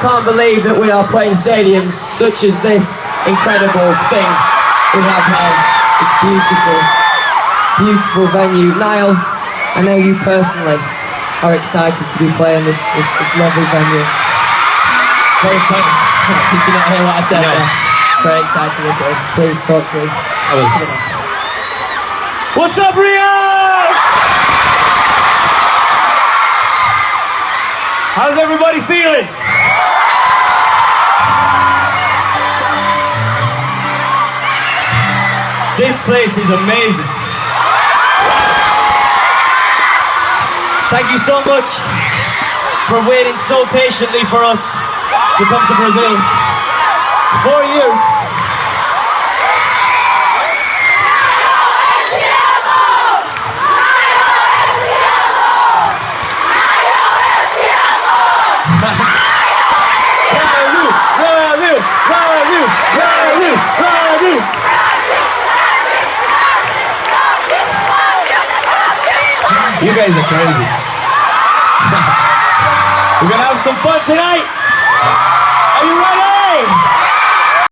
can't believe that we are playing stadiums such as this incredible thing we have here. It's beautiful, beautiful venue. Niall, I know you personally are excited to be playing this lovely venue. It's very exciting. Did you not hear what I said? No. It's very exciting, this is. Please talk to me. I will. What's up, Rio? How's everybody feeling? This place is amazing. Thank you so much for waiting so patiently for us to come to Brazil. 4 years. You guys are crazy. We're gonna have some fun tonight. Are you ready?